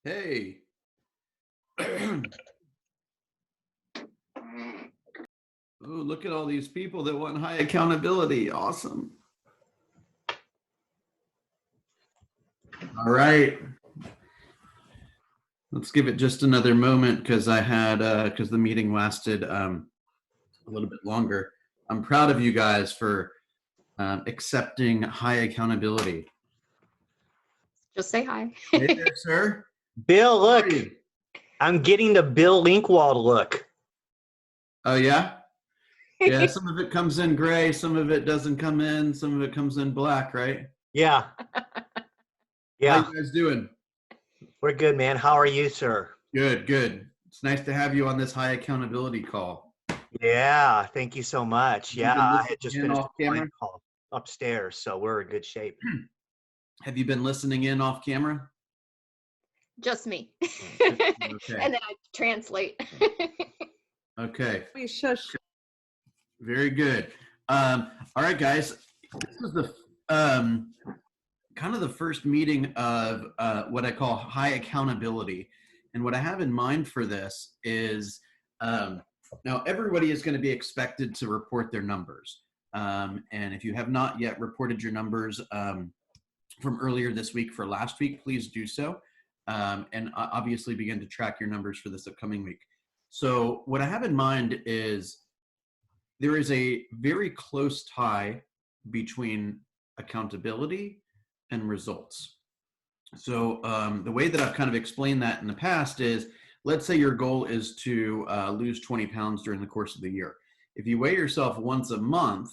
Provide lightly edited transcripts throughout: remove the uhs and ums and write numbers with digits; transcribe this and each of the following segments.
Hey. Oh, look at all these people that want high accountability. Awesome. All right. Let's give it just another moment because because the meeting lasted a little bit longer. I'm proud of you guys for accepting high accountability. Just say hi. Hey there, sir. Bill, How are look. you? I'm getting the Bill Linkwald look. Oh, yeah? Yeah, some of it comes in gray, some of it doesn't come in, some of it comes in black, right? Yeah. How Yeah. you guys doing? We're good, man. How are you, sir? Good, good. It's nice to have you on this high accountability call. Yeah. Thank you so much. You Yeah. been I had listening just in finished off a client camera? call upstairs, so we're in good shape. Have you been listening in off camera? Just me. Okay. And then I translate. Okay. Please shush. Very good. All right, guys. This is the kind of the first meeting of what I call high accountability. And what I have in mind for this is now everybody is going to be expected to report their numbers. And if you have not yet reported your numbers from earlier this week for last week, please do so. And obviously begin to track your numbers for this upcoming week. So what I have in mind is there is a very close tie between accountability and results. So the way that I've kind of explained that in the past is, let's say your goal is to lose 20 pounds during the course of the year. If you weigh yourself once a month,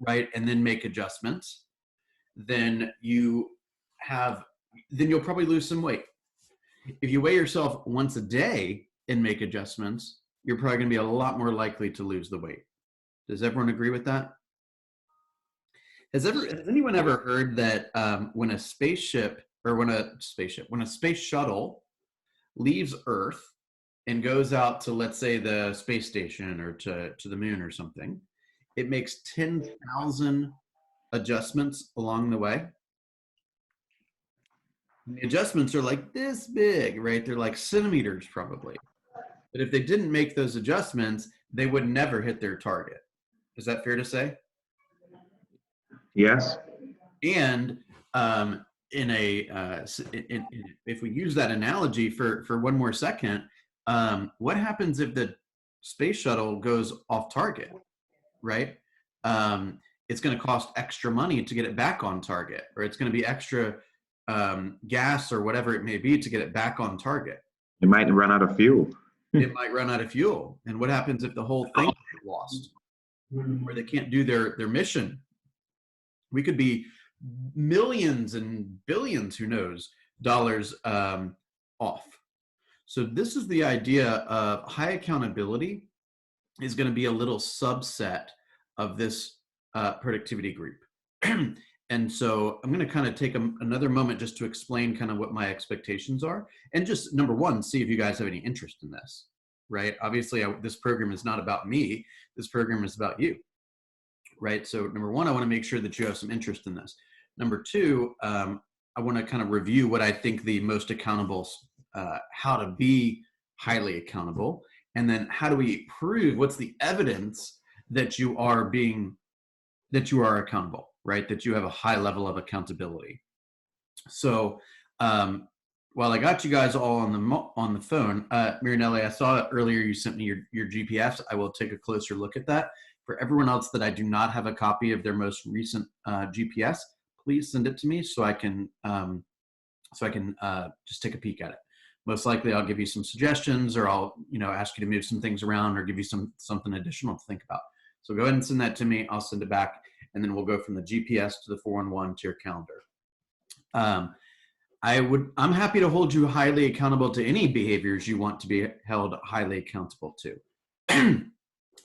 right, and then make adjustments, then you'll probably lose some weight. If you weigh yourself once a day and make adjustments, you're probably going to be a lot more likely to lose the weight. Does everyone agree with that? Has anyone ever heard that when a space shuttle leaves Earth and goes out to, let's say, the space station or to the moon or something, it makes 10,000 adjustments along the way? The adjustments are like this big, right? They're like centimeters probably. But if they didn't make those adjustments, they would never hit their target. Is that fair to say? Yes. And if we use that analogy for one more second, what happens if the space shuttle goes off target, right? It's going to cost extra money to get it back on target, or it's going to be extra gas or whatever it may be to get it back on target. It might run out of fuel. It might run out of fuel. And what happens if the whole thing gets lost, or they can't do their mission? We could be millions and billions, who knows, dollars off. So this is the idea of high accountability is going to be a little subset of this productivity group. And so I'm going to kind of take another moment just to explain kind of what my expectations are, and just number one, see if you guys have any interest in this, right? Obviously, this program is not about me. This program is about you, right? So number one, I want to make sure that you have some interest in this. Number two, I want to kind of review what I think the most accountable, how to be highly accountable, and then how do we prove, what's the evidence that you are accountable, right? That you have a high level of accountability. So while I got you guys all on the phone, Mirinelli, I saw earlier you sent me your GPS. I will take a closer look at that. For everyone else that I do not have a copy of their most recent GPS, please send it to me so I can just take a peek at it. Most likely I'll give you some suggestions, or I'll ask you to move some things around or give you something additional to think about. So go ahead and send that to me. I'll send it back, and then we'll go from the GPS to the 411 to your calendar. I'm happy to hold you highly accountable to any behaviors you want to be held highly accountable to.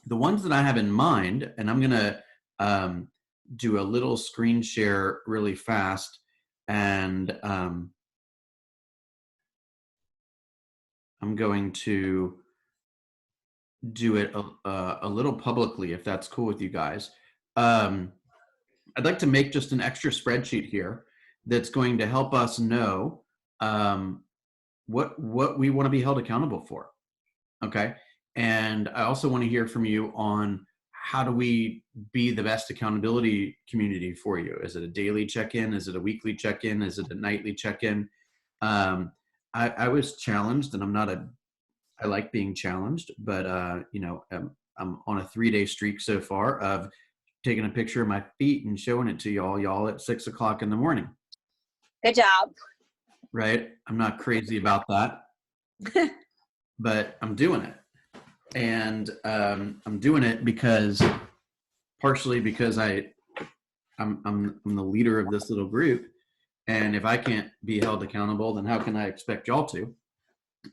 The ones that I have in mind, and I'm going to do a little screen share really fast, and I'm going to do it a little publicly, if that's cool with you guys. I'd like to make just an extra spreadsheet here that's going to help us know what we want to be held accountable for. Okay. And I also want to hear from you on how do we be the best accountability community for you? Is it a daily check-in? Is it a weekly check-in? Is it a nightly check-in? I was challenged, and I like being challenged, but I'm on a 3-day streak so far of taking a picture of my feet and showing it to y'all at 6 o'clock in the morning. Good job. Right? I'm not crazy about that, but I'm doing it. And I'm doing it partially because I'm the leader of this little group. And if I can't be held accountable, then how can I expect y'all to?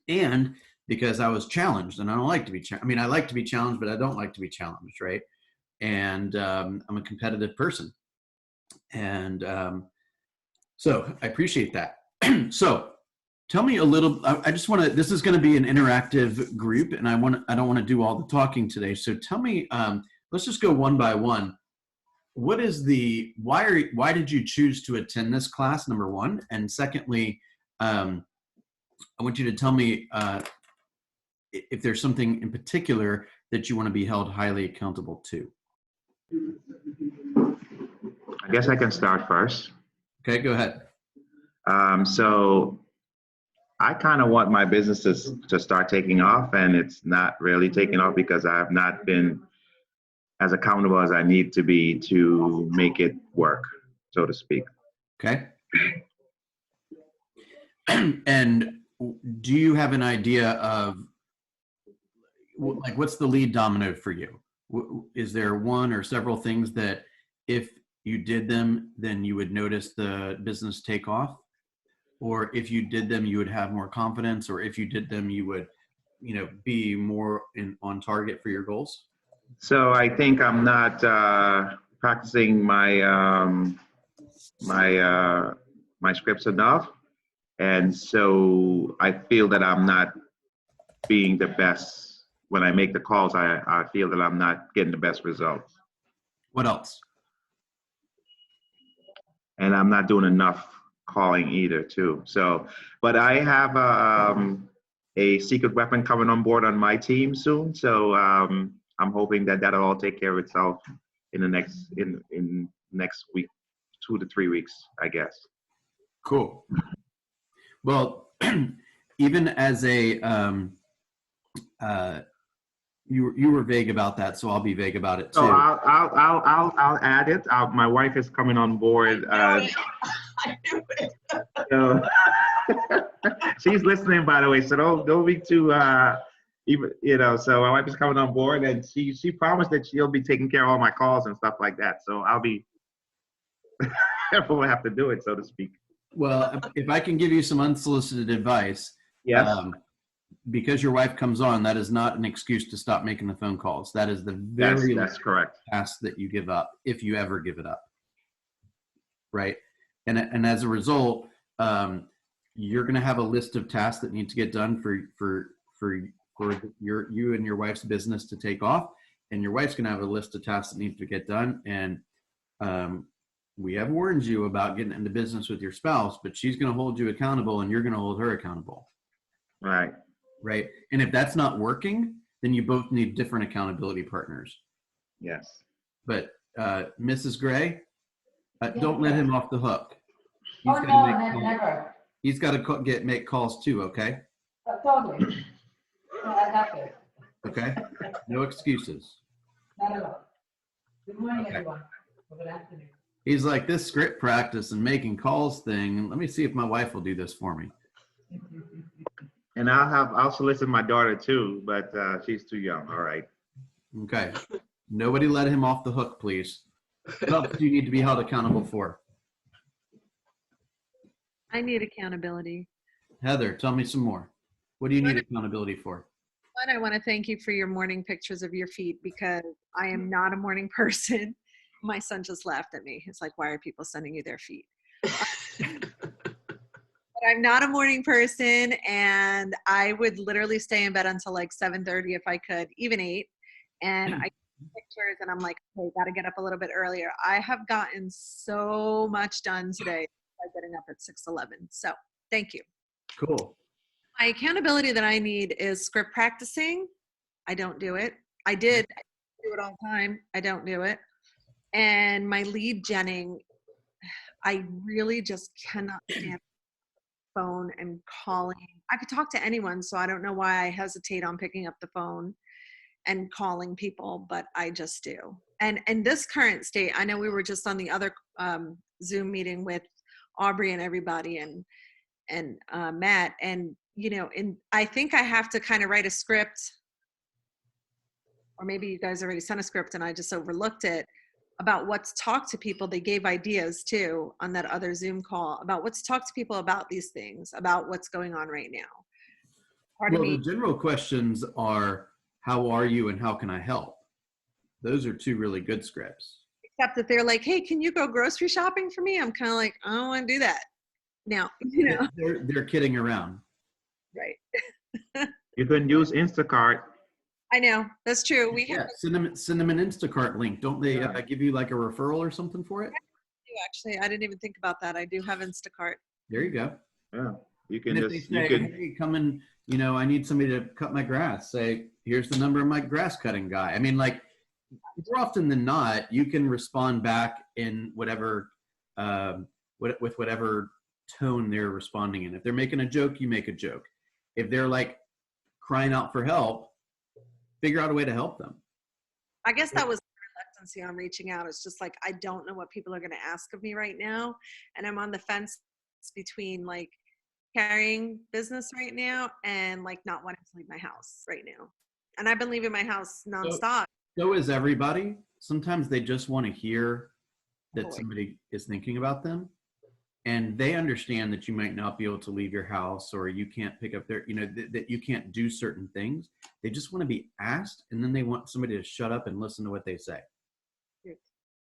And because I was challenged, and I don't like to be I like to be challenged, but I don't like to be challenged, right? And I'm a competitive person. And so I appreciate that. So tell me a little, I just want to, this is going to be an interactive group, and I don't want to do all the talking today. So tell me, let's just go one by one. What is why did you choose to attend this class, number one? And secondly, I want you to tell me if there's something in particular that you want to be held highly accountable to. I guess I can start first. Okay, go ahead. So I kind of want my businesses to start taking off, and it's not really taking off because I have not been as accountable as I need to be to make it work, so to speak. Okay. And do you have an idea of what's the lead domino for you? Is there one or several things that if you did them, then you would notice the business take off? Or if you did them, you would have more confidence? Or if you did them, you would, be more on target for your goals? So I think I'm not practicing my my scripts enough, and so I feel that I'm not being the best when I make the calls. I feel that I'm not getting the best results. What else? And I'm not doing enough calling either, too. So, but I have a secret weapon coming on board on my team soon. So I'm hoping that that'll all take care of itself in the next week, 2 to 3 weeks, I guess. Cool. Well, even as a you were vague about that, so I'll be vague about it too. So I'll add it. My wife is coming on board. So she's listening, by the way. So don't be too So my wife is coming on board, and she promised that she'll be taking care of all my calls and stuff like that. So I'll be we'll have to do it, so to speak. Well, if I can give you some unsolicited advice, yes. Because your wife comes on, that is not an excuse to stop making the phone calls. That is the very that's correct task that you give up, if you ever give it up. Right. And as a result, you're going to have a list of tasks that need to get done for you and your wife's business to take off. And your wife's going to have a list of tasks that need to get done. And we have warned you about getting into business with your spouse, but she's going to hold you accountable, and you're going to hold her accountable. Right. Right. And if that's not working, then you both need different accountability partners. Yes. But Mrs. Gray, don't let him off the hook. Never. He's got to make calls too. Okay. Totally. I got it. Okay. No excuses. Not at all. Good morning, Okay. everyone. Good afternoon. He's like, this script practice and making calls thing. Let me see if my wife will do this for me. And I'll solicit my daughter too, but she's too young. All right. Okay. Nobody let him off the hook, please. What else do you need to be held accountable for? I need accountability. Heather, tell me some more. What do you need accountability for? One, I want to thank you for your morning pictures of your feet because I am not a morning person. My son just laughed at me. He's like, why are people sending you their feet? But I'm not a morning person, and I would literally stay in bed until like 7:30 if I could, even 8. And I get pictures and I'm like, okay, got to get up a little bit earlier. I have gotten so much done today by getting up at 6:11. So thank you. Cool. My accountability that I need is script practicing. I don't do it. I do it all the time. I don't do it. And my lead genning, I really just cannot stand the phone and calling. I could talk to anyone, so I don't know why I hesitate on picking up the phone and calling people, but I just do. And in this current state, I know we were just on the other Zoom meeting with Aubrey and everybody and Matt, and you know, I think I have to kind of write a script, or maybe you guys already sent a script and I just overlooked it, about what to talk to people. They gave ideas too on that other Zoom call about what to talk to people about these things, about what's going on right now. Part of Well, me, the general questions are, how are you and how can I help? Those are two really good scripts. except that they're like, hey, can you go grocery shopping for me? I'm kind of like, I don't want to do that. Now, you know, They're kidding around. right. You can use Instacart. I know, that's true. We have Yeah, send them an Instacart link. Don't they Yeah. give you like a referral or something for it? actually, I didn't even think about that. I do have Instacart. There you go. Yeah, you can And if they just, you say, can, hey, come in, you know, I need somebody to cut my grass, say, here's the number of my grass cutting guy. I mean, like, more often than not, you can respond back in whatever, with whatever tone they're responding in. If they're making a joke, you make a joke. If they're like crying out for help, figure out a way to help them. I guess that was the reluctancy on reaching out. It's just like, I don't know what people are going to ask of me right now. And I'm on the fence between like carrying business right now and like not wanting to leave my house right now. And I've been leaving my house nonstop. So is everybody. Sometimes they just want to hear that Boy. somebody is thinking about them. And they understand that you might not be able to leave your house, or you can't pick up their, you know, that you can't do certain things. They just want to be asked, and then they want somebody to shut up and listen to what they say.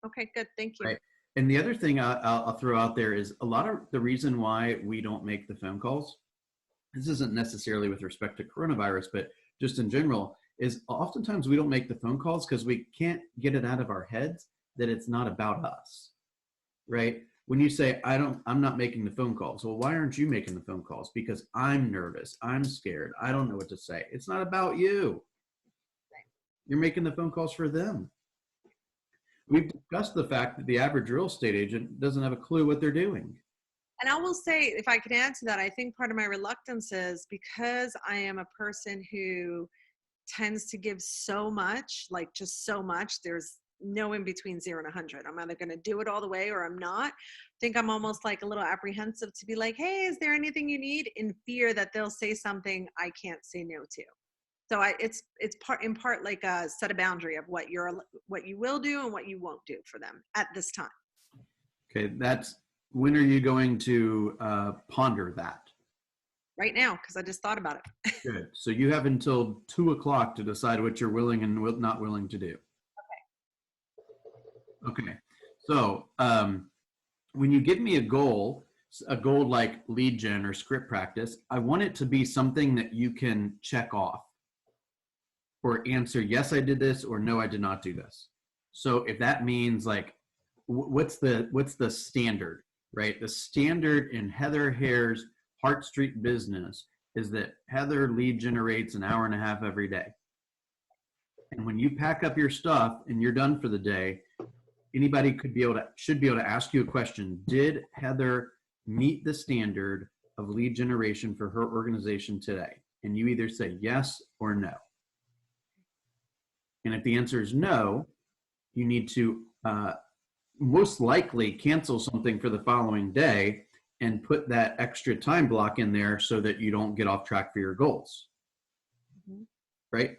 Okay, good. Thank you. Right. And the other thing I'll throw out there is a lot of the reason why we don't make the phone calls, this isn't necessarily with respect to coronavirus, but just in general, is oftentimes we don't make the phone calls because we can't get it out of our heads that it's not about us, right? When you say, I'm not making the phone calls. Well, why aren't you making the phone calls? Because I'm nervous. I'm scared. I don't know what to say. It's not about you. You're making the phone calls for them. We've discussed the fact that the average real estate agent doesn't have a clue what they're doing. And I will say, if I could add to that, I think part of my reluctance is because I am a person who tends to give so much, like just so much, there's no in between 0 and 100. I'm either going to do it all the way or I'm not. I think I'm almost like a little apprehensive to be like, hey, is there anything you need, in fear that they'll say something I can't say no to. So it's in part like a set a boundary of what you will do and what you won't do for them at this time. Okay, when are you going to ponder that? Right now, because I just thought about it. Good. So you have until 2 o'clock to decide what you're willing and not willing to do. Okay. So when you give me a goal like lead gen or script practice, I want it to be something that you can check off or answer, yes, I did this, or no, I did not do this. So if that means like, what's the standard, right? The standard in Heather Hare's Hart Street business is that Heather lead generates an hour and a half every day. And when you pack up your stuff and you're done for the day, anybody should be able to ask you a question. Did Heather meet the standard of lead generation for her organization today? And you either say yes or no. And if the answer is no, you need to most likely cancel something for the following day and put that extra time block in there so that you don't get off track for your goals. Mm-hmm. Right?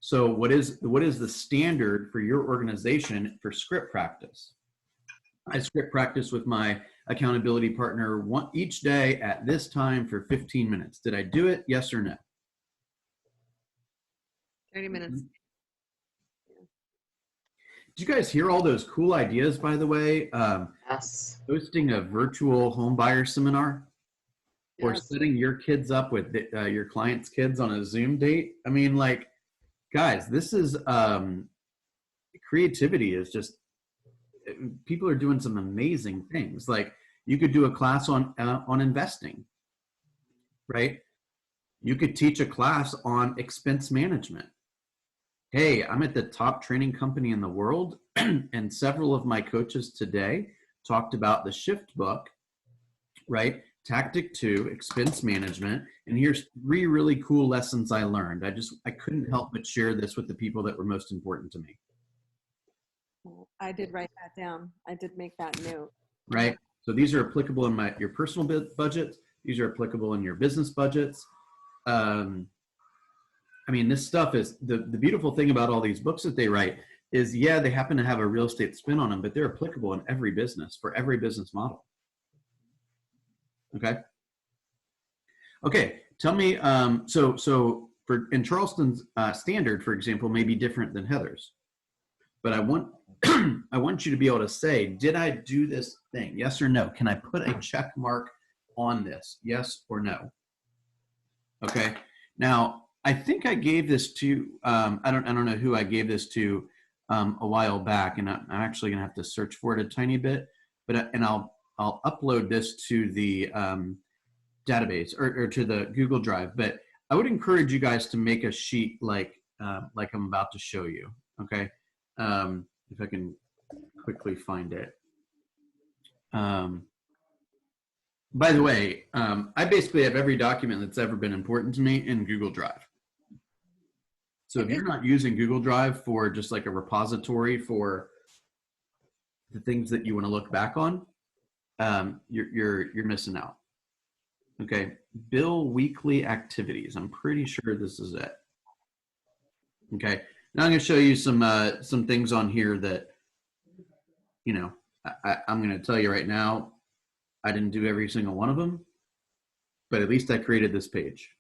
So what is the standard for your organization for script practice? I script practice with my accountability partner each day at this time for 15 minutes. Did I do it? Yes or no? 30 minutes. Did you guys hear all those cool ideas, by the way? Yes. Hosting a virtual home buyer seminar or Yes. setting your kids up with your clients' kids on a Zoom date. I mean, like, guys, this is creativity is just, people are doing some amazing things. Like, you could do a class on investing, right? You could teach a class on expense management. Hey, I'm at the top training company in the world, and several of my coaches today talked about the Shift book, right? Tactic 2, expense management. And here's 3 really cool lessons I learned. I couldn't help but share this with the people that were most important to me, I did write that down. I did make that note. right? So these are applicable in your personal budget. These are applicable in your business budgets. I mean, this stuff is, the beautiful thing about all these books that they write is, yeah, they happen to have a real estate spin on them, but they're applicable in every business, for every business model. Okay. Okay. Tell me, so in Charleston's standard, for example, may be different than Heather's, but I want, I want you to be able to say, did I do this thing? Yes or no? Can I put a check mark on this? Yes or no? Okay. Now, I think I gave this to, I don't know who I gave this to a while back, and I'm actually gonna have to search for it a tiny bit, but I'll upload this to the database or to the Google Drive. But I would encourage you guys to make a sheet like I'm about to show you. Okay, if I can quickly find it. By the way, I basically have every document that's ever been important to me in Google Drive. So if you're not using Google Drive for just like a repository for the things that you want to look back on, you're missing out. Okay, Bill weekly activities. I'm pretty sure this is it. Okay, now I'm going to show you some things on here that, you know, I'm going to tell you right now, I didn't do every single one of them, but at least I created this page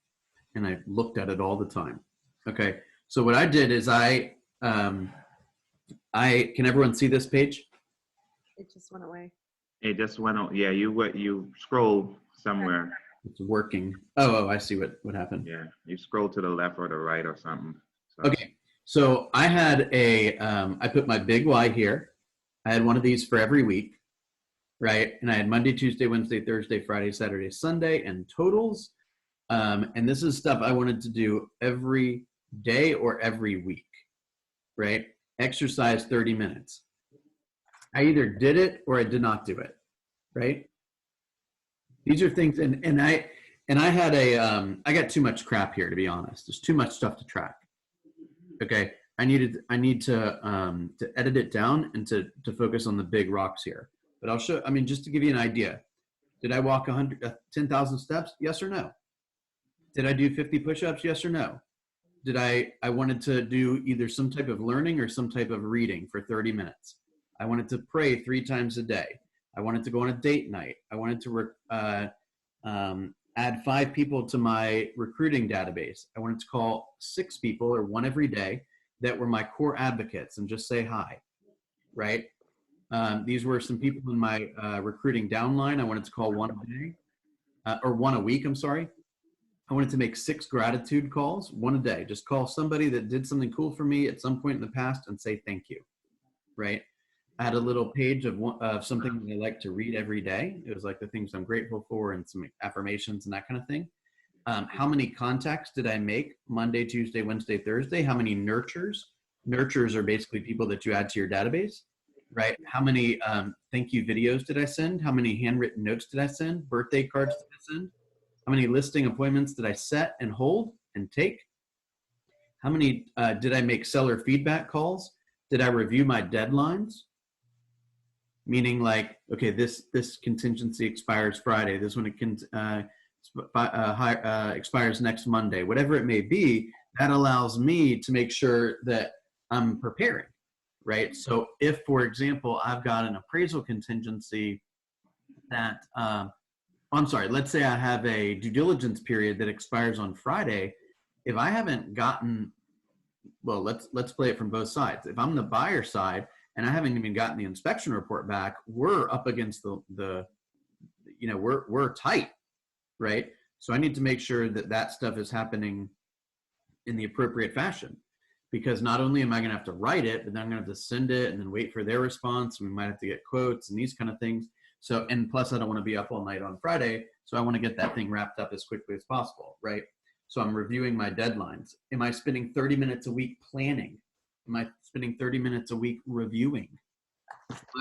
and I looked at it all the time. Okay, so what I did is can everyone see this page? It just went away. It just went on. Yeah, you scrolled somewhere. It's working. Oh, I see what happened. Yeah, you scroll to the left or the right or something. So, Okay, so I had I put my big Y here. I had one of these for every week, right? And I had Monday, Tuesday, Wednesday, Thursday, Friday, Saturday, Sunday, and totals. And this is stuff I wanted to do every day or every week, right? Exercise 30 minutes. I either did it or I did not do it, right? These are things, and I had I got too much crap here, to be honest. There's too much stuff to track. Okay, I need to edit it down and to focus on the big rocks here. But I'll show. I mean, just to give you an idea, did I walk 10,000 steps? Yes or no? Did I do 50 push-ups? Yes or no? Did I wanted to do either some type of learning or some type of reading for 30 minutes. I wanted to pray 3 times a day. I wanted to go on a date night. I wanted to add 5 people to my recruiting database. I wanted to call 6 people or 1 every day that were my core advocates and just say hi, right? These were some people in my recruiting downline. I wanted to call 1 a day, or 1 a week, I'm sorry. I wanted to make 6 gratitude calls, 1 a day. Just call somebody that did something cool for me at some point in the past and say thank you, right? I had a little page of something that I like to read every day. It was like the things I'm grateful for and some affirmations and that kind of thing. How many contacts did I make Monday, Tuesday, Wednesday, Thursday? How many nurtures? Nurtures are basically people that you add to your database, right? How many thank you videos did I send? How many handwritten notes did I send? Birthday cards did I send? How many listing appointments did I set and hold and take? How many did I make seller feedback calls? Did I review my deadlines? Meaning like, okay, this contingency expires Friday. This one expires next Monday. Whatever it may be, that allows me to make sure that I'm preparing, right? So if, for example, I've got an appraisal contingency that, I'm sorry, let's say I have a due diligence period that expires on Friday. If I haven't gotten well, let's play it from both sides. If I'm the buyer side and I haven't even gotten the inspection report back, we're up against the we're tight, right? So I need to make sure that that stuff is happening in the appropriate fashion, because not only am I going to have to write it, but then I'm going to have to send it and then wait for their response. We might have to get quotes and these kind of things. So, and plus I don't want to be up all night on Friday. So I want to get that thing wrapped up as quickly as possible, right? So I'm reviewing my deadlines. Am I spending 30 minutes a week planning? Am I spending 30 minutes a week reviewing?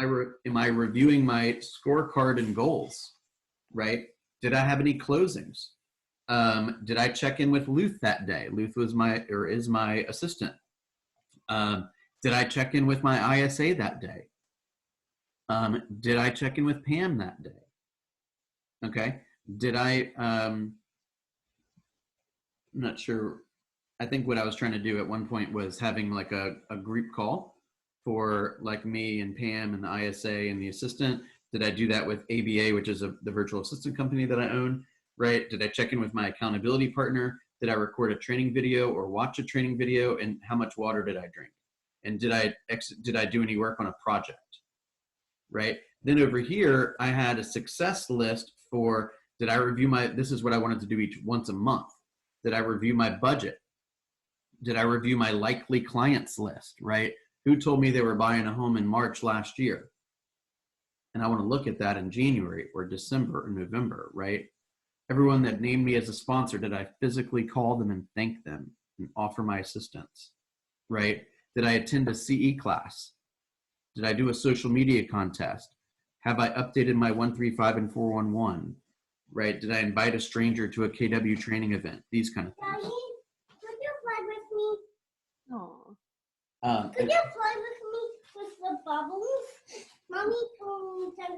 Am I reviewing my scorecard and goals, right? Did I have any closings? Did I check in with Luth that day? Luth was is my assistant. Did I check in with my ISA that day? Did I check in with Pam that day? Okay. Did I, I'm not sure. I think what I was trying to do at one point was having like a group call for like me and Pam and the ISA and the assistant. Did I do that with ABA, which is the virtual assistant company that I own, right? Did I check in with my accountability partner? Did I record a training video or watch a training video? And how much water did I drink? And did I do any work on a project, right? Then over here, I had a success list for, did I review this is what I wanted to do once a month. Did I review my budget? Did I review my likely clients list, right? Who told me they were buying a home in March last year? And I want to look at that in January or December or November, right? Everyone that named me as a sponsor, did I physically call them and thank them and offer my assistance, right? Did I attend a CE class? Did I do a social media contest? Have I updated my 135 and 411, right? Did I invite a stranger to a KW training event? These kind of things. Daddy, could you play with me? Oh. Could you play with me with the bubbles? Mommy told me to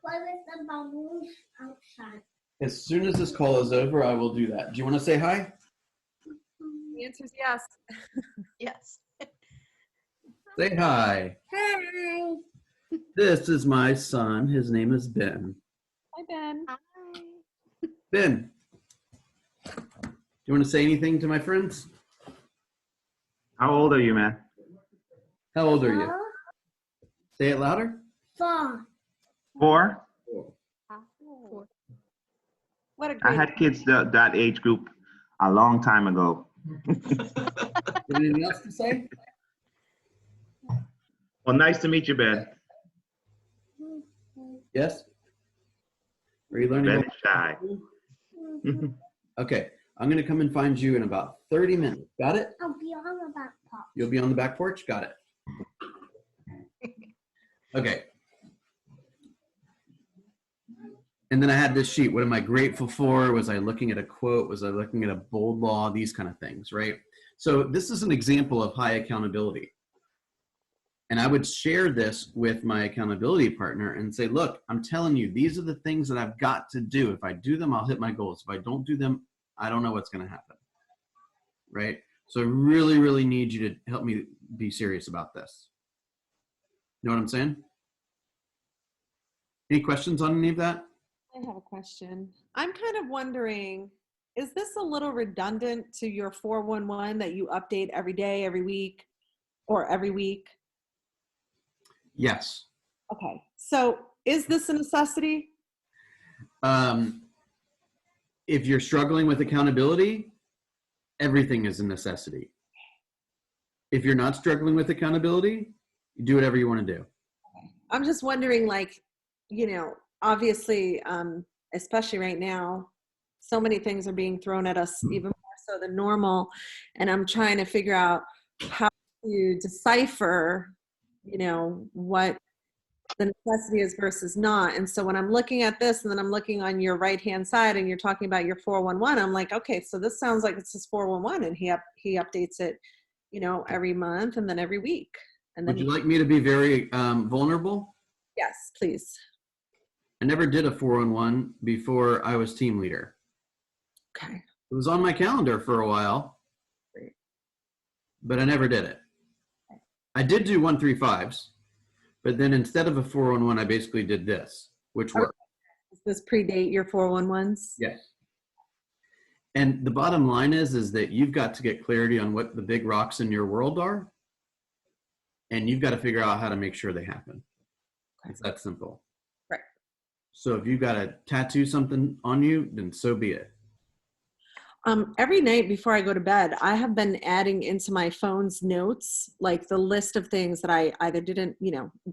play with the bubbles outside. As soon as this call is over, I will do that. Do you want to say hi? The answer is yes. Yes. Say hi. Hi. This is my son. His name is Ben. Hi, Ben. Hi. Ben, do you want to say anything to my friends? How old are you, man? How old are you? Say it louder. 4. 4? What a I great. had kids that age group a long time ago. Anything else to say? Well, nice to meet you, Ben. Yes? Are you learning? Ben about- is shy. Okay, I'm going to come and find you in about 30 minutes. Got it? I'll be on the back pop. You'll be on the back porch? Got it. Okay. And then I had this sheet. What am I grateful for? Was I looking at a quote? Was I looking at a bold law? These kind of things, right? So this is an example of high accountability. And I would share this with my accountability partner and say, look, I'm telling you, these are the things that I've got to do. If I do them, I'll hit my goals. If I don't do them, I don't know what's going to happen, right? So I really, really need you to help me be serious about this. You know what I'm saying? Any questions on any of that? I have a question. I'm kind of wondering, is this a little redundant to your 411 that you update every day, every week, or every week? Yes. Okay. So is this a necessity? If you're struggling with accountability, everything is a necessity. If you're not struggling with accountability, you do whatever you want to do. I'm just wondering, like, you know, obviously, especially right now, so many things are being thrown at us, even more so than normal. And I'm trying to figure out how to decipher, you know, what the necessity is versus not. And so when I'm looking at this and then I'm looking on your right-hand side and you're talking about your 411, I'm like, okay, so this sounds like it's his 411 and he updates it, you know, every month and then every week. And then Would you like me to be very vulnerable? yes, please. I never did a 411 before I was team leader. Okay. It was on my calendar for a while, Great. but I never did it. I did do 135s, but then instead of a 411, I basically did this, which worked. Does this predate your 411s? Yes. And the bottom line is that you've got to get clarity on what the big rocks in your world are, and you've got to figure out how to make sure they happen. It's that simple. Right. So if you've got to tattoo something on you, then so be it. Every night before I go to bed, I have been adding into my phone's notes, like the list of things that I either didn't,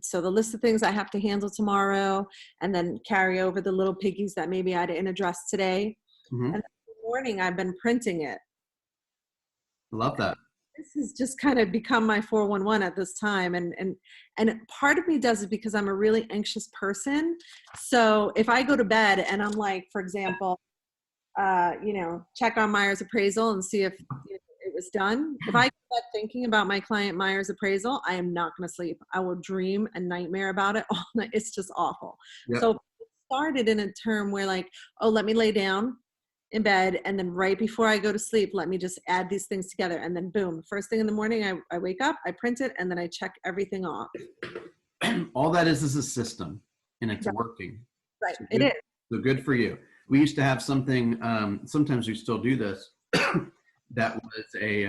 so the list of things I have to handle tomorrow, and then carry over the little piggies that maybe I didn't address today. Mhm. And in the morning, I've been printing it. Love that. This has just kind of become my 411 at this time. And part of me does it because I'm a really anxious person. So if I go to bed and I'm like, for example, check on Myers appraisal and see if it was done. If I get thinking about my client Myers appraisal, I am not going to sleep. I will dream a nightmare about it all night. It's just awful. Yep. So it started in a term where like, oh, let me lay down in bed, and then right before I go to sleep, let me just add these things together, and then boom, first thing in the morning, I wake up, I print it, and then I check everything off. All that is a system, and it's Right. working. Right, So it good, is. So good for you. We used to have something, sometimes we still do this, that was a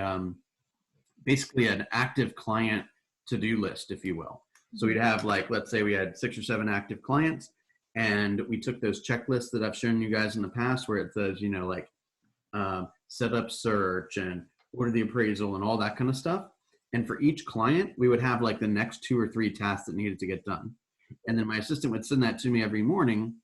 basically an active client to-do list, if you will. So we'd have like, let's say we had 6 or 7 active clients, and we took those checklists that I've shown you guys in the past where it says, set up search and order the appraisal and all that kind of stuff. And for each client, we would have like the next 2 or 3 tasks that needed to get done. And then my assistant would send that to me every morning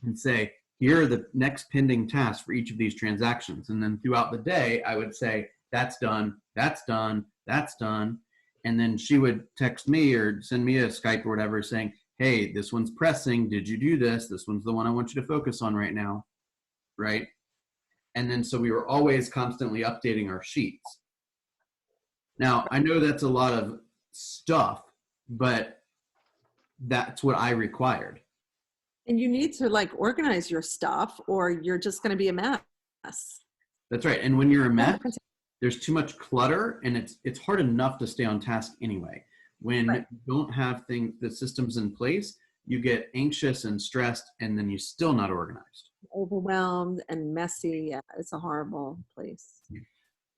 and say, here are the next pending tasks for each of these transactions. And then throughout the day, I would say, that's done, that's done, that's done. And then she would text me or send me a Skype or whatever saying, hey, this one's pressing. Did you do this? This one's the one I want you to focus on right now. Right? And then so we were always constantly updating our sheets. Now, I know that's a lot of stuff, but that's what I required. And you need to like organize your stuff, or you're just going to be a mess. That's right. And when you're a mess, there's too much clutter, and it's hard enough to stay on task anyway. When Right. you don't have the systems in place, you get anxious and stressed, and then you're still not organized. Overwhelmed and messy. Yeah, it's a horrible place.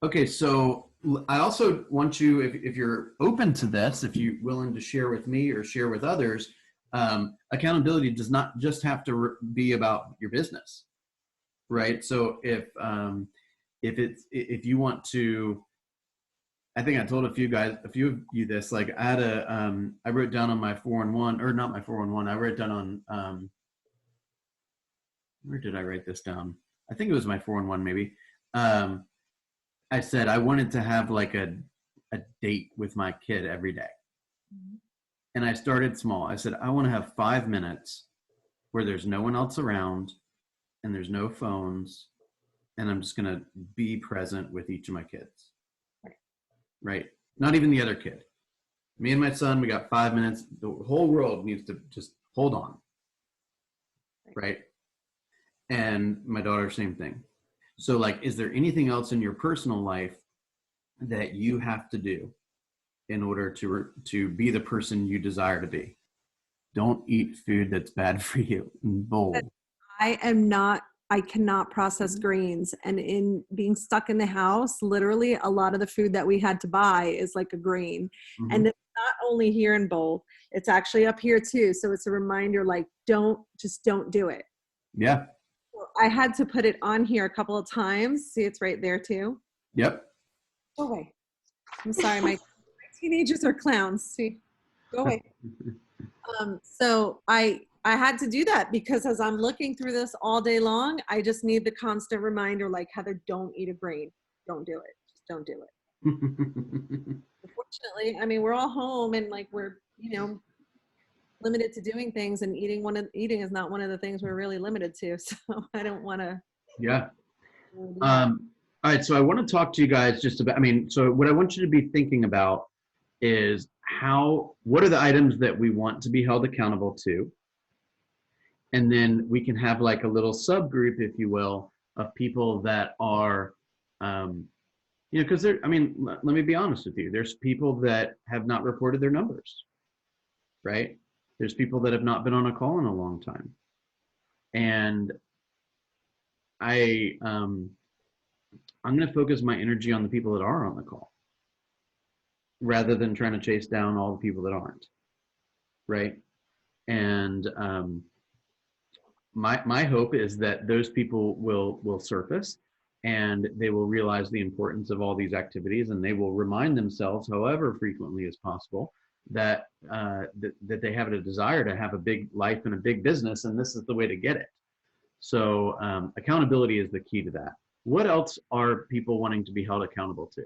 Okay, so I also want you, if you're open to this, if you're willing to share with me or share with others, accountability does not just have to be about your business, right? So if you want to, I think I told a few of you this, like I had I wrote down on my 411, or not my 411, I wrote down on, where did I write this down? I think it was my 411 maybe. I said I wanted to have like a date with my kid every day. Mm-hmm. And I started small. I said, I want to have 5 minutes where there's no one else around and there's no phones, and I'm just going to be present with each of my kids. Right? Not even the other kid. Me and my son, we got 5 minutes. The whole world needs to just hold on. Right? And my daughter, same thing. So like, is there anything else in your personal life that you have to do in order to be the person you desire to be? Don't eat food that's bad for you. Bold. I cannot process greens. And in being stuck in the house, literally a lot of the food that we had to buy is like a grain. Mhm. And it's not only here in Bowl, it's actually up here too. So it's a reminder, like, don't do it. Yeah. I had to put it on here a couple of times. See, it's right there too. Yep. Go away. I'm sorry, my teenagers are clowns. See, go away. So I had to do that because as I'm looking through this all day long, I just need the constant reminder, like, Heather, don't eat a grain. Don't do it. Just don't do it. Unfortunately, I mean, we're all home and like we're, limited to doing things, and eating is not one of the things we're really limited to. So I don't want to. Yeah. All right. So I want to talk to you guys just about, so what I want you to be thinking about is what are the items that we want to be held accountable to? And then we can have like a little subgroup, if you will, of people that are, because let me be honest with you. There's people that have not reported their numbers, right? There's people that have not been on a call in a long time. And I'm going to focus my energy on the people that are on the call rather than trying to chase down all the people that aren't. Right. And my hope is that those people will surface and they will realize the importance of all these activities, and they will remind themselves, however frequently as possible, that that they have a desire to have a big life and a big business, and this is the way to get it. So accountability is the key to that. What else are people wanting to be held accountable to?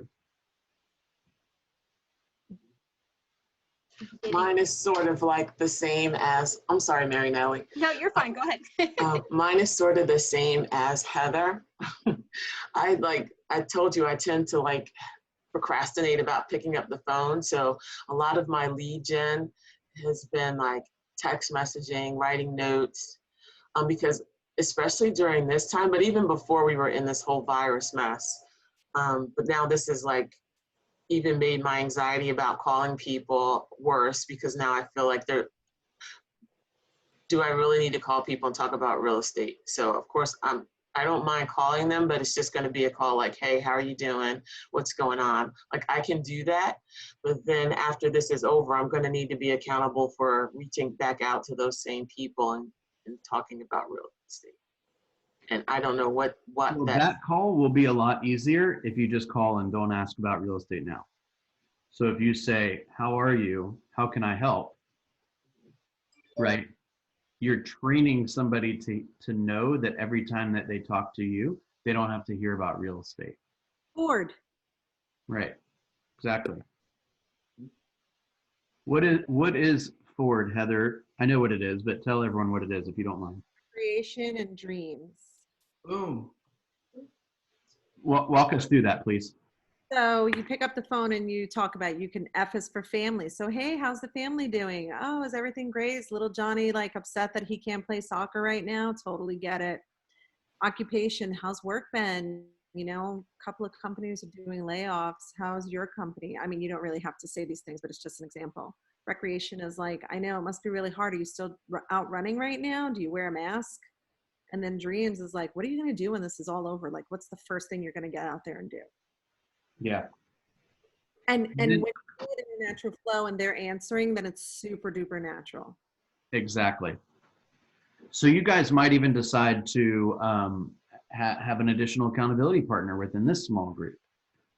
Mine is sort of like the same as, I'm sorry, Mary Nellie. No, you're fine. Go ahead. Mine is sort of the same as Heather. I told you, I tend to like procrastinate about picking up the phone. So a lot of my lead gen has been like text messaging, writing notes, because especially during this time, but even before we were in this whole virus mess. But now this is like even made my anxiety about calling people worse, because now I feel like do I really need to call people and talk about real estate? So of course I don't mind calling them, but it's just going to be a call like, hey, how are you doing? What's going on? Like I can do that, but then after this is over, I'm going to need to be accountable for reaching back out to those same people and talking about real estate. And I don't know what Well, that call will be a lot easier if you just call and don't ask about real estate now. So if you say, how are you? How can I help? Right? You're training somebody to know that every time that they talk to you, they don't have to hear about real estate. Ford. Right. Exactly. What is Ford, Heather? I know what it is, but tell everyone what it is if you don't mind. Creation and dreams. Boom. Walk us through that, please. So you pick up the phone and you talk about, you can F is for family. So, hey, how's the family doing? Oh, is everything great? Is little Johnny like upset that he can't play soccer right now? Totally get it. Occupation, how's work been? You know, a couple of companies are doing layoffs. How's your company? I mean, you don't really have to say these things, but it's just an example. Recreation is like, I know it must be really hard. Are you still out running right now? Do you wear a mask? And then dreams is like, what are you going to do when this is all over? Like, what's the first thing you're going to get out there and do? Yeah. And when you do it in a natural flow and they're answering, then it's super duper natural. Exactly. So you guys might even decide to have an additional accountability partner within this small group,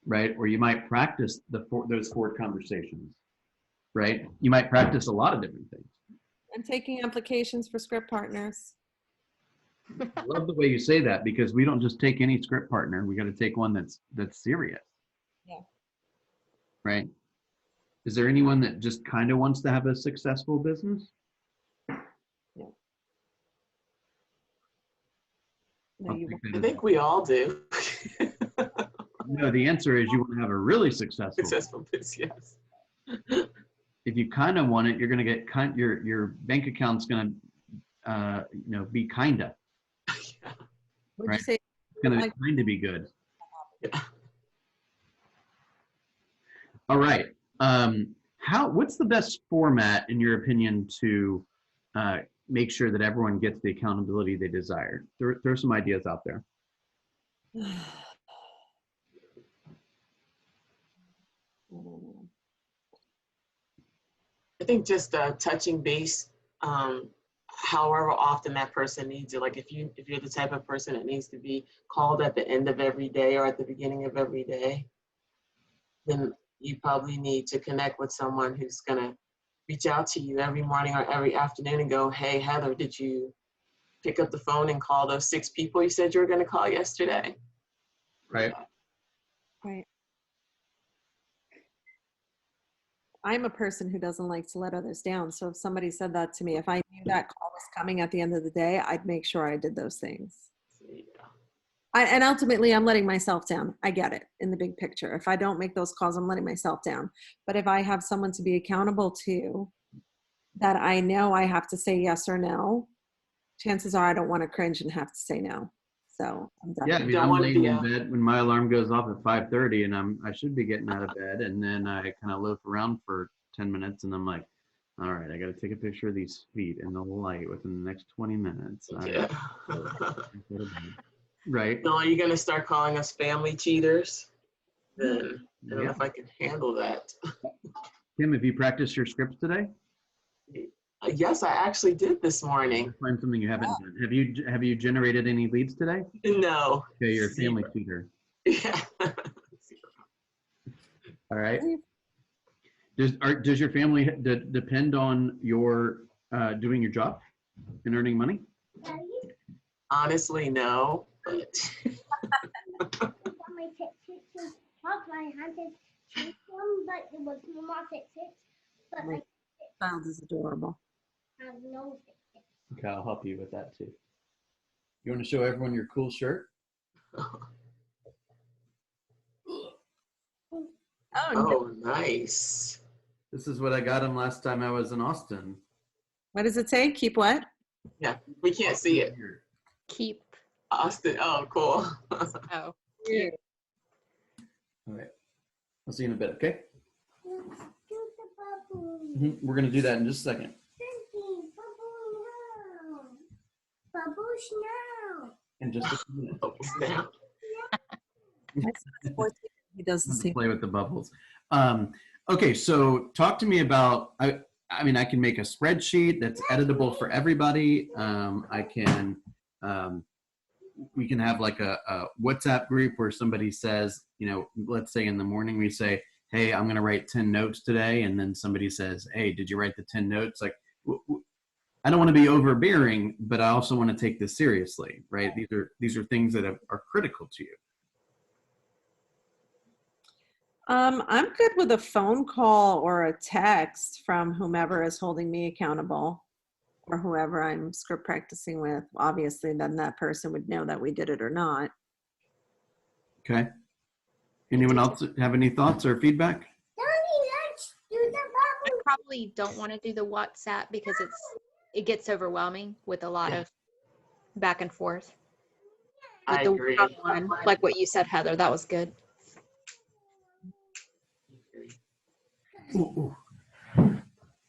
right? Or you might practice those Ford conversations, right? You might practice a lot of different things. I'm taking applications for script partners. I love the way you say that, because we don't just take any script partner. We got to take one that's serious. Yeah. Right. Is there anyone that just kind of wants to have a successful business? No. No, you I think we all do. No, the answer is you want to have a really successful business, yes. If you kind of want it, you're going to get your bank account's going to be kinda. would Right. you say? It's going to kind of be good. All right. What's the best format, in your opinion, to make sure that everyone gets the accountability they desire? Throw some ideas out there. I think just touching base, however often that person needs it. Like if you're the type of person that needs to be called at the end of every day or at the beginning of every day, then you probably need to connect with someone who's gonna reach out to you every morning or every afternoon and go, hey, Heather, did you pick up the phone and call those 6 people you said you were gonna call yesterday? Right. Right. I'm a person who doesn't like to let others down. So if somebody said that to me, if I knew that call was coming at the end of the day, I'd make sure I did those things. And ultimately, I'm letting myself down. I get it in the big picture. If I don't make those calls, I'm letting myself down. But if I have someone to be accountable to that I know I have to say yes or no, chances are I don't want to cringe and have to say no. So I'm done. Yeah, I mean, I'm laying in bed when my alarm goes off at 5:30, and I should be getting out of bed, and then I kind of loaf around for 10 minutes, and I'm like, all right, I got to take a picture of these feet in the light within the next 20 minutes. Yeah. Right. So are you gonna start calling us family cheaters? Then I don't know Yeah. if I can handle that. Kim, have you practiced your scripts today? Yes, I actually did this morning. Find something you haven't done. Have you generated any leads today? No. Okay, you're a family Zero. cheater. Yeah. All right. Does your family depend on your doing your job and earning money? Honestly, no. But My pictures of my hand is one, but it was more pictures. But my Child is adorable. have no pictures. Okay, I'll help you with that too. You want to show everyone your cool shirt? oh, nice. This is what I got him last time I was in Austin. What does it say? Keep what? Yeah, we can't see it. Keep. Austin. Oh, cool. Oh. All right. I'll see you in a bit, okay? Let's do the bubbles. We're going to do that in just a second. Thinking, bubble now. Bubbles now. In just a few minutes. Oh, snap. He does the same. Play with the bubbles. Okay, so talk to me about, I mean, I can make a spreadsheet that's editable for everybody. We can have like a WhatsApp group where somebody says, you know, let's say in the morning we say, hey, I'm going to write 10 notes today. And then somebody says, hey, did you write the 10 notes? Like, I don't want to be overbearing, but I also want to take this seriously, right? These are things that are critical to you. I'm good with a phone call or a text from whomever is holding me accountable or whoever I'm script practicing with. Obviously, then that person would know that we did it or not. Okay. Anyone else have any thoughts or feedback? Daddy, let's do the I bubbles. probably don't want to do the WhatsApp because it gets overwhelming with a lot of back and forth. I The agree. one, like what you said, Heather, that was good. Ooh.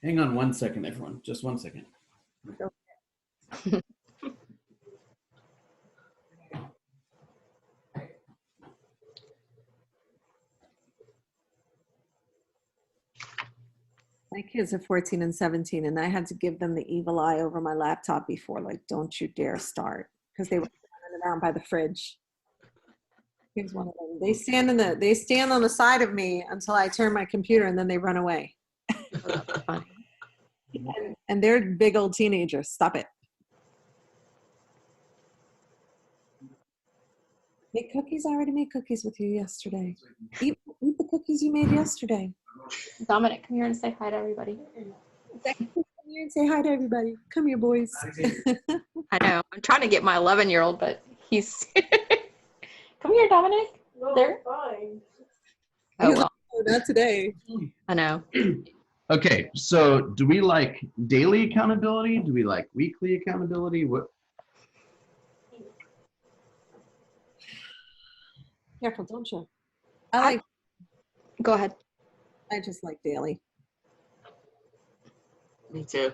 Hang on one second, everyone. Just 1 second. My kids are 14 and 17, and I had to give them the evil eye over my laptop before, like, don't you dare start, because they were running around by the fridge. Here's one of them. They stand on the side of me until I turn my computer, and then they run away. And they're big old teenagers. Stop it. Make cookies. I already made cookies with you yesterday. Eat the cookies you made yesterday. Dominic, come here and say hi to everybody. Come here and say hi to everybody. Come here, boys. I know. I'm trying to get my 11-year-old, but he's. Come here, Dominic. There. Fine. Oh, well, Oh, not today. I know. Okay, so do we like daily accountability? Do we like weekly accountability? What? Careful, don't you? I Go ahead. just like daily. Me too.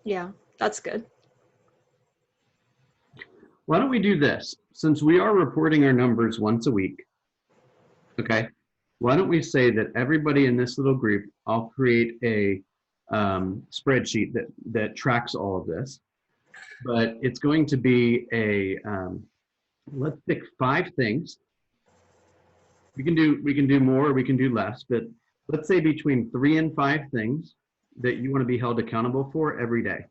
Yeah, that's good. Why don't we do this? Since we are reporting our numbers once a week, okay, why don't we say that everybody in this little group, I'll create a spreadsheet that tracks all of this, but it's going to be a, let's pick 5 things. We can do more, or we can do less, but let's say between 3 and 5 things that you want to be held accountable for every day.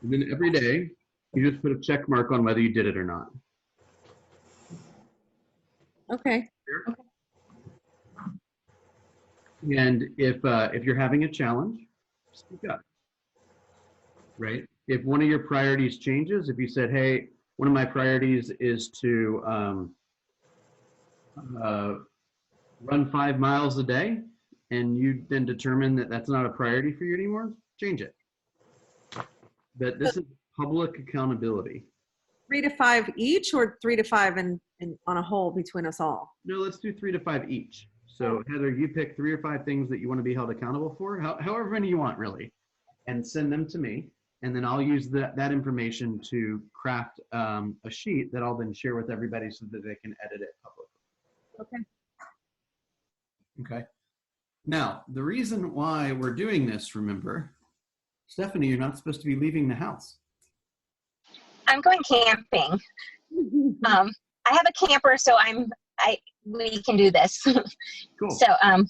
And then every day, you just put a check mark on whether you did it or not. Okay. And if you're having a challenge, speak up, right? If one of your priorities changes, if you said, hey, one of my priorities is to run 5 miles a day, and you then determine that that's not a priority for you anymore, change it. But this is public accountability. 3 to 5 each, or 3 to 5 and on a whole between us all? No, let's do 3 to 5 each. So Heather, you pick 3 or 5 things that you want to be held accountable for, however many you want, really, and send them to me. and then I'll use that information to craft a sheet that I'll then share with everybody so that they can edit it publicly. Okay. Okay. Now, the reason why we're doing this, remember, Stephanie, you're not supposed to be leaving the house. I'm going camping. I have a camper, so we can do this. Cool. So I'm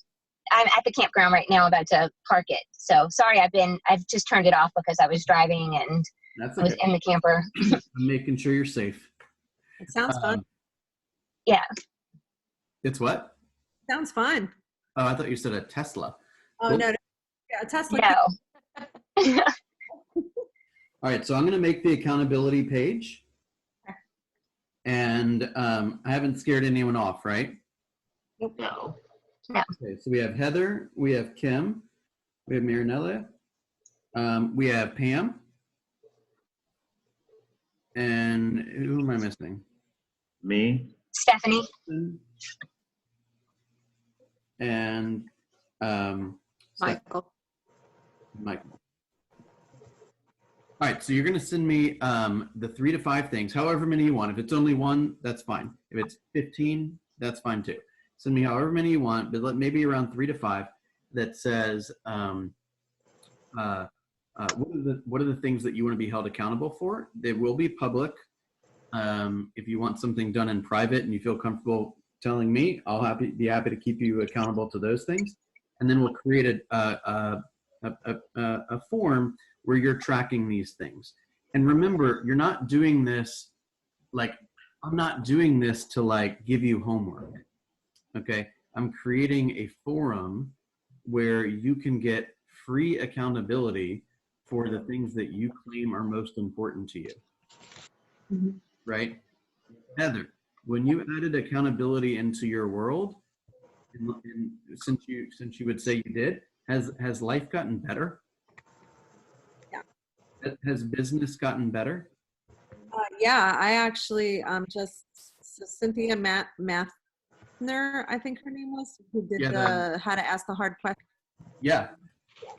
at the campground right now, about to park it. So sorry, I've just turned it off because I was driving and That's I was okay. in the camper. I'm making sure you're safe. It sounds fun. Yeah. It's what? Sounds fun. Oh, I thought you said a Tesla. Oh, Cool. no. Yeah, Tesla. No. All right, so I'm going to make the accountability page. And I haven't scared anyone off, right? No. Okay, so we have Heather, we have Kim, we have Marinella, we have Pam, and who am I missing? Me? Stephanie. And Michael. Michael. All right, so you're going to send me the 3 to 5 things, however many you want. If it's only one, that's fine. If it's 15, that's fine too. Send me however many you want, but maybe around 3 to 5 that says what are the things that you want to be held accountable for. They will be public. If you want something done in private and you feel comfortable telling me, I'll be happy to keep you accountable to those things. And then we'll create a form where you're tracking these things. And remember, you're not doing this I'm not doing this to give you homework. Okay, I'm creating a forum where you can get free accountability for the things that you claim are most important to you. Mm-hmm. Right? Heather, when you added accountability into your world, and since you would say you did, has life gotten better? Yeah. Has business gotten better? Yeah, I actually Cynthia Mathner, I think her name was, who did the how to ask the hard question. Yeah.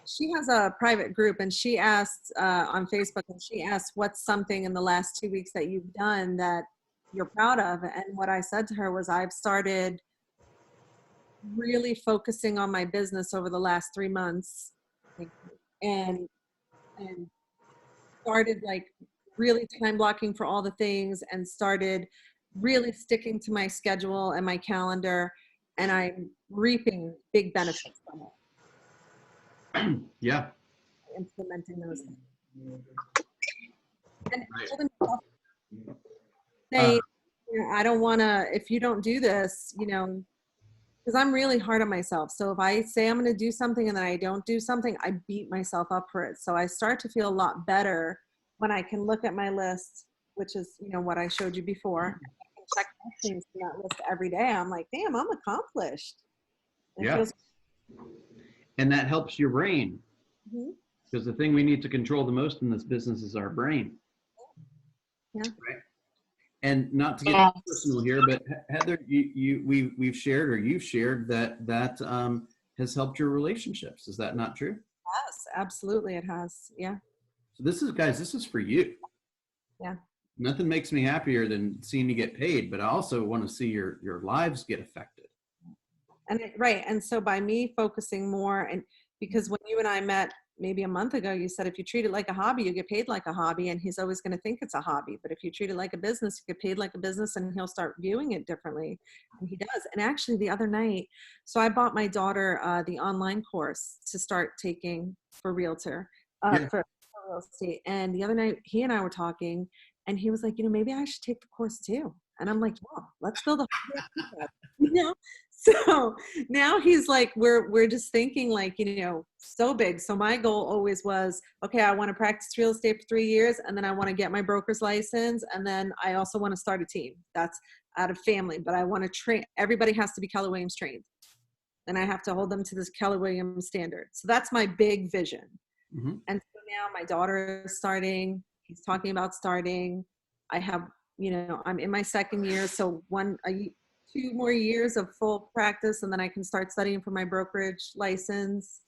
She has a private group, and she asked on Facebook, and she asked, what's something in the last 2 weeks that you've done that you're proud of? And what I said to her was, I've started really focusing on my business over the last 3 months, and started really time blocking for all the things, and started really sticking to my schedule and my calendar, and I'm reaping big benefits from it. Yeah. Implementing those things. And Right. say, I don't want to, if you don't do this, because I'm really hard on myself. So if I say I'm going to do something and then I don't do something, I beat myself up for it. So I start to feel a lot better when I can look at my list, which is, what I showed you before. I can check things from that list every day. I'm like, damn, I'm accomplished. It Yeah. feels- And that helps your brain. Mhm. Because the thing we need to control the most in this business is our brain. Yeah. Right. And not to get personal here, but Heather, we've shared, or you've shared that has helped your relationships. Is that not true? Yes, absolutely. It has. Yeah. So this is for you. Yeah. Nothing makes me happier than seeing you get paid, but I also want to see your lives get affected. And right. And so by me focusing more, and because when you and I met maybe a month ago, you said, if you treat it like a hobby, you get paid like a hobby. And he's always going to think it's a hobby. But if you treat it like a business, you get paid like a business, and he'll start viewing it differently. And he does. And actually the other night, so I bought my daughter the online course to start taking for realtor, for real estate. And the other night he and I were talking, and he was like, maybe I should take the course too. And I'm like, well, let's build a So now he's like, we're just thinking so big. So my goal always was, okay, I want to practice real estate for 3 years, and then I want to get my broker's license. And then I also want to start a team that's out of family, but I want to train. Everybody has to be Keller Williams trained, and I have to hold them to this Keller Williams standard. So that's my big vision. Mm-hmm. And so now my daughter is starting, he's talking about starting. I have, I'm in my second year. So 2 more years of full practice, and then I can start studying for my brokerage license.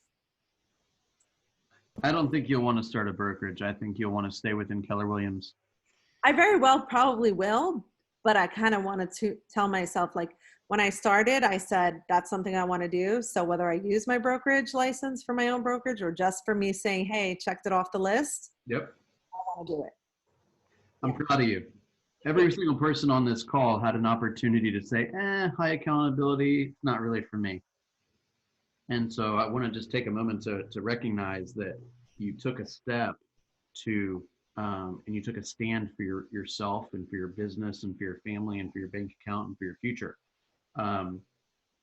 I don't think you'll want to start a brokerage. I think you'll want to stay within Keller Williams. I very well probably will, but I kind of wanted to tell myself, like, when I started, I said, that's something I want to do. So whether I use my brokerage license for my own brokerage or just for me saying, hey, checked it off the list, Yep. I want to do it. I'm proud of you. Every single person on this call had an opportunity to say, high accountability, not really for me. And so I want to just take a moment to recognize that you took a step to, and you took a stand for yourself and for your business and for your family and for your bank account and for your future. You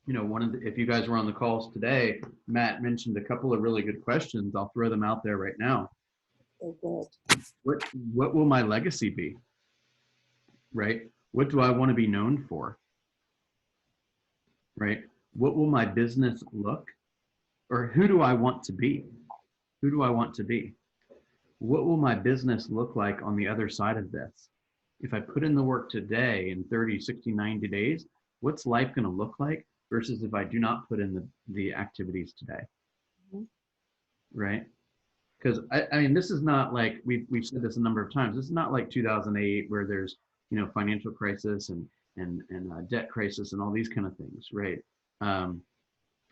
know, if you guys were on the calls today, Matt mentioned a couple of really good questions. I'll throw them out there right now. So good. What will my legacy be? Right? What do I want to be known for? Right? What will my business look? Or who do I want to be? Who do I want to be? What will my business look like on the other side of this? If I put in the work today in 30, 60, 90 days, what's life going to look like versus if I do not put in the activities today? Mhm. Right? Because I mean, this is not like, we've said this a number of times, this is not like 2008 where there's, you know, financial crisis and debt crisis and all these kind of things, right? I'm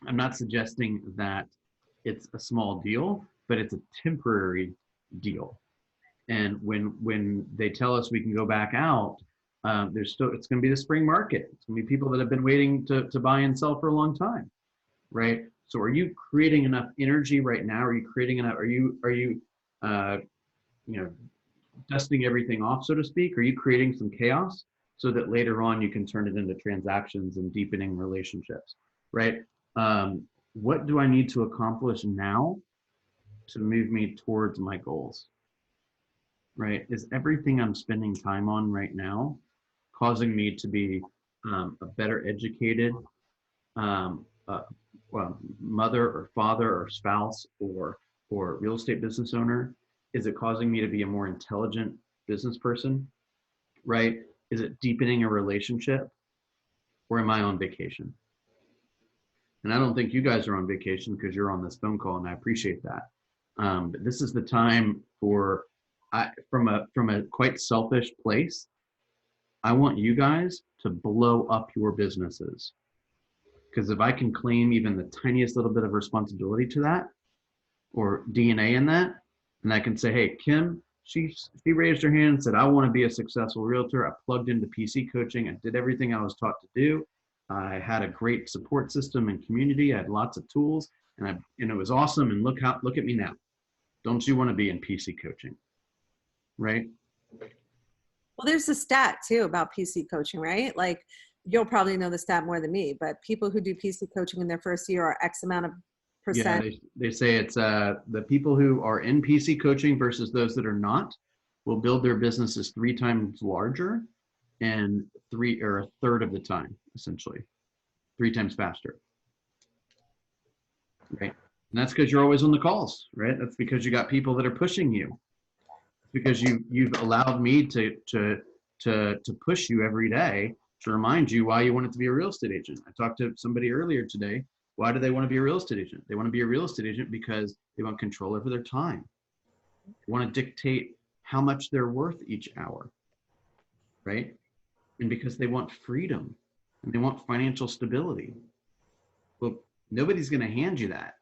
not suggesting that it's a small deal, but it's a temporary deal. And when they tell us we can go back out, it's going to be the spring market. It's going to be people that have been waiting to buy and sell for a long time, right? So are you creating enough energy right now? Are you creating enough? Are you you know, dusting everything off, so to speak? Are you creating some chaos so that later on you can turn it into transactions and deepening relationships, right? What do I need to accomplish now to move me towards my goals, right? Is everything I'm spending time on right now causing me to be a better educated mother or father or spouse or real estate business owner? Is it causing me to be a more intelligent business person, right? Is it deepening a relationship, or am I on vacation? And I don't think you guys are on vacation because you're on this phone call, and I appreciate that. But this is the time for, from a quite selfish place, I want you guys to blow up your businesses. Because if I can claim even the tiniest little bit of responsibility to that, or DNA in that, and I can say, hey, Kim, she raised her hand and said, I want to be a successful realtor. I plugged into PC coaching. I did everything I was taught to do. I had a great support system and community. I had lots of tools, and it was awesome. And look at me now. Don't you want to be in PC coaching, right? Well, there's a stat too about PC coaching, right? Like, you'll probably know the stat more than me, but people who do PC coaching in their first year are X amount of percent. Yeah, they say it's the people who are in PC coaching versus those that are not will build their businesses 3 times larger and a third of the time, essentially 3 times faster, right? And that's because you're always on the calls, right? That's because you got people that are pushing you. It's because you've allowed me to push you every day to remind you why you wanted to be a real estate agent. I talked to somebody earlier today. Why do they want to be a real estate agent? They want to be a real estate agent because they want control over their time. They want to dictate how much they're worth each hour, right? And because they want freedom and they want financial stability. Well, nobody's going to hand you that.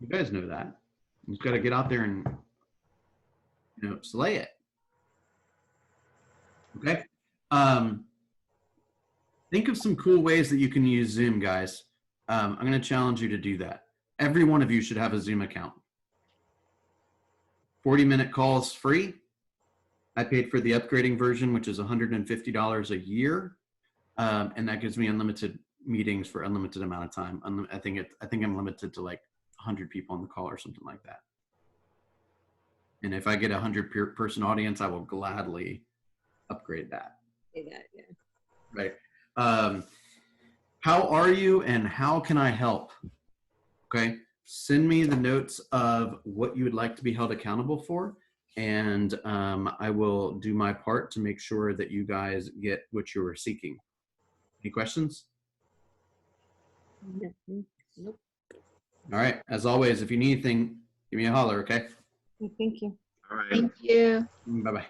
You guys know that. You just got to get out there and, you know, slay it. Okay. Think of some cool ways that you can use Zoom, guys. I'm going to challenge you to do that. Every one of you should have a Zoom account. 40-minute calls free. I paid for the upgrading version, which is $150 a year. And that gives me unlimited meetings for unlimited amount of time. I think I'm limited to like 100 people on the call or something like that. And if I get 100 person audience, I will gladly upgrade that. Yeah. Right. How are you and how can I help? Okay. Send me the notes of what you would like to be held accountable for. And I will do my part to make sure that you guys get what you are seeking. Any questions? Nope. All right. As always, if you need anything, give me a holler, okay? Thank you. All right. Thank you. Bye-bye.